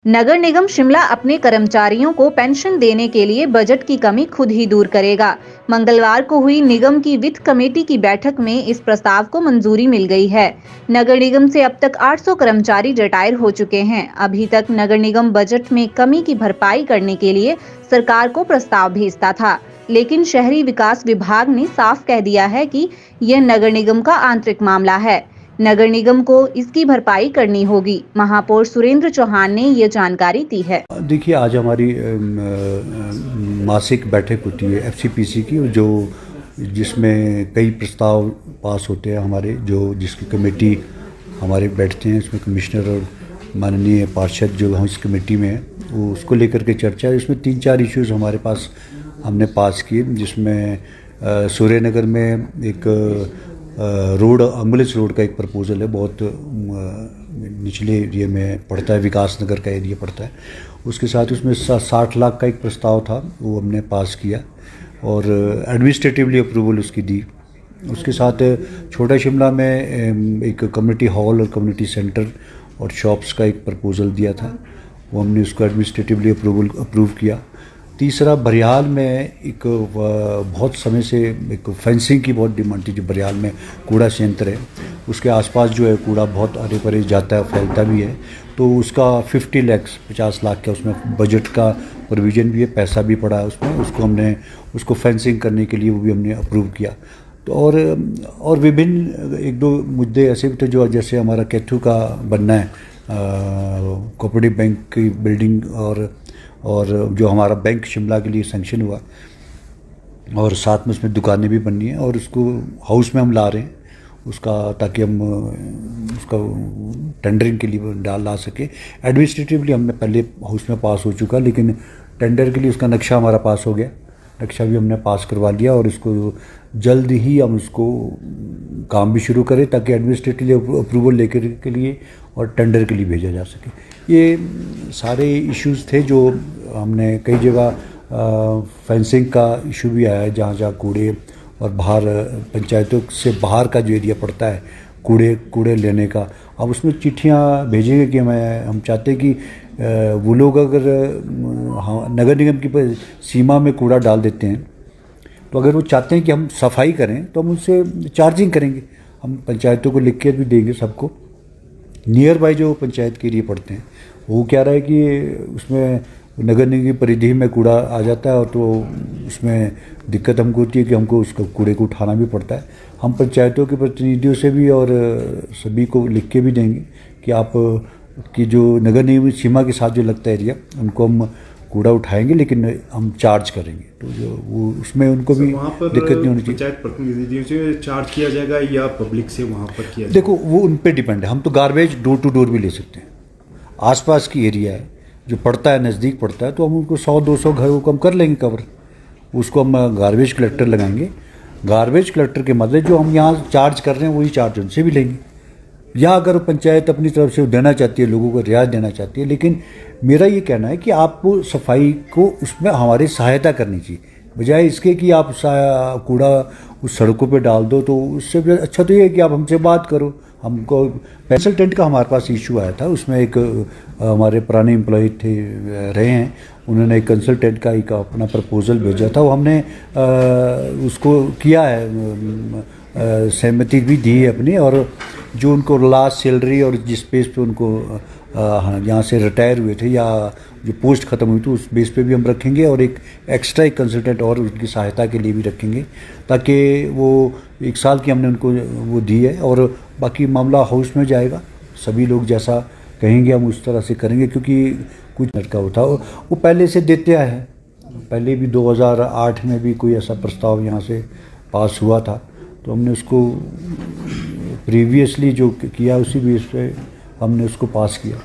नगर निगम शिमला अपने कर्मचारियों को पेंशन देने के लिए बजट की कमी खुद ही दूर करेगा। मंगलवार को हुई निगम की वित्त कमेटी की बैठक में इस प्रस्ताव को मंजूरी मिल गई है। नगर निगम से अब तक 800 कर्मचारी रिटायर हो चुके हैं। अभी तक नगर निगम बजट में कमी की भरपाई करने के लिए सरकार को प्रस्ताव भेजता था, लेकिन शहरी विकास विभाग ने साफ कह दिया है कि यह नगर निगम का आंतरिक मामला है। नगर निगम को इसकी भरपाई करनी होगी। महापौर सुरेंद्र चौहान ने ये जानकारी दी है। देखिए, आज हमारी मासिक बैठक होती है एफसीपीसी की, जो जिसमें कई प्रस्ताव पास होते हैं हमारे, जिसकी कमेटी हमारे बैठते हैं। इसमें कमिश्नर और माननीय पार्षद जो हम इस कमेटी में हैं, वो उसको लेकर के चर्चा है। इसमें 3-4 इश्यूज़ हमारे पास हमने पास किए, जिसमें सूर्यनगर में एक रोड, एम्बुलेंस रोड का एक प्रपोजल है। बहुत निचले एरिया में पड़ता है, विकास नगर का एरिया पड़ता है। उसके साथ उसमें 60 लाख का एक प्रस्ताव था, वो हमने पास किया और एडमिनिस्ट्रेटिवली अप्रूवल उसकी दी। उसके साथ छोटा शिमला में एक कम्युनिटी हॉल और कम्युनिटी सेंटर और शॉप्स का एक प्रपोजल दिया था, वो हमने उसको एडमिनिस्ट्रेटिवली अप्रूव किया। तीसरा, बरियाल में एक बहुत समय से एक फेंसिंग की बहुत डिमांड थी। जो बरियाल में कूड़ा संयंत्र है, उसके आसपास जो है कूड़ा बहुत अरे परे जाता है, फैलता भी है। तो उसका 50 लाख का उसमें बजट का प्रोविज़न भी है, पैसा भी पड़ा है उसमें। उसको फेंसिंग करने के लिए वो भी हमने अप्रूव किया। तो और विभिन्न 1-2 मुद्दे ऐसे भी थे, जो जैसे हमारा कैथू का बनना है, कोऑपरेटिव बैंक की बिल्डिंग, और जो हमारा बैंक शिमला के लिए सैंक्शन हुआ, और साथ में उसमें दुकानें भी बननी है, और उसको हाउस में हम ला रहे हैं उसका, ताकि हम उसका टेंडरिंग के लिए ला सके। एडमिनिस्ट्रेटिवली हमने पहले हाउस में पास हो चुका, लेकिन टेंडर के लिए उसका नक्शा हमारा पास हो गया। नक्शा भी हमने पास करवा लिया और इसको जल्द ही हम उसको काम भी शुरू करें, ताकि एडमिनिस्ट्रेटिवली अप्रूवल लेकर के लिए और टेंडर के लिए भेजा जा सके। ये सारे इश्यूज़ थे जो हमने कई जगह, फेंसिंग का इशू भी आया है, जहाँ कूड़े और बाहर पंचायतों से बाहर का जो एरिया पड़ता है कूड़े लेने का, अब उसमें चिट्ठियाँ भेजेंगे कि हम चाहते हैं कि वो लोग अगर नगर निगम की सीमा में कूड़ा डाल देते हैं, तो अगर वो चाहते हैं कि हम सफाई करें, तो हम उनसे चार्जिंग करेंगे। हम पंचायतों को लिख के भी देंगे सबको, नियर बाय जो पंचायत के एरिया पड़ते हैं। वो क्या रहा है कि उसमें नगर निगम की परिधि में कूड़ा आ जाता है, और तो उसमें दिक्कत हमको होती है कि हमको उसको कूड़े को उठाना भी पड़ता है। हम पंचायतों के प्रतिनिधियों से भी और सभी को लिख के भी देंगे कि आप कि जो नगर निगम सीमा के साथ जो लगता है एरिया, उनको हम कूड़ा उठाएंगे, लेकिन हम चार्ज करेंगे। तो जो वो उसमें उनको भी दिक्कत नहीं होनी चाहिए। पंचायत प्रतिनिधियों से चार्ज किया जाएगा या पब्लिक से वहाँ पर किया जाएगा? देखो, वो उन पे डिपेंड है। हम तो गार्बेज डोर टू डोर भी ले सकते हैं। आसपास की एरिया है जो पड़ता है, नज़दीक पड़ता है, तो हम उनको 100-200 घर को कम कर लेंगे कवर। उसको हम गार्बेज कलेक्टर लगाएंगे। गार्बेज कलेक्टर के मतलब जो हम यहाँ चार्ज कर रहे हैं, वही चार्ज उनसे भी लेंगे। या अगर पंचायत अपनी तरफ से देना चाहती है, लोगों को रियायत देना चाहती है, लेकिन मेरा ये कहना है कि आपको सफाई को उसमें हमारी सहायता करनी चाहिए, बजाय इसके कि आप कूड़ा उस सड़कों पे डाल दो। तो उससे अच्छा तो ये है कि आप हमसे बात करो। हमको कंसल्टेंट का हमारे पास इशू आया था, उसमें एक हमारे पुराने एम्प्लॉय थे रहे हैं, उन्होंने एक कंसल्टेंट का एक अपना प्रपोजल भेजा था। वो हमने उसको किया है, सहमति भी दी है अपनी, और जो उनको लास्ट सैलरी और जिस बेस पे उनको यहाँ से रिटायर हुए थे या जो पोस्ट ख़त्म हुई थी, उस बेस पे भी हम रखेंगे, और एक एक्स्ट्रा एक कंसल्टेंट और उनकी सहायता के लिए भी रखेंगे, ताकि वो 1 साल की हमने उनको वो दी है। और बाकी मामला हाउस में जाएगा, सभी लोग जैसा कहेंगे हम उस तरह से करेंगे, क्योंकि कुछ लड़का होता वो पहले से देते आए हैं। पहले भी 2008 में भी कोई ऐसा प्रस्ताव यहाँ से पास हुआ था, तो हमने उसको प्रीवियसली जो किया उसी बेस पे हमने उसको पास किया।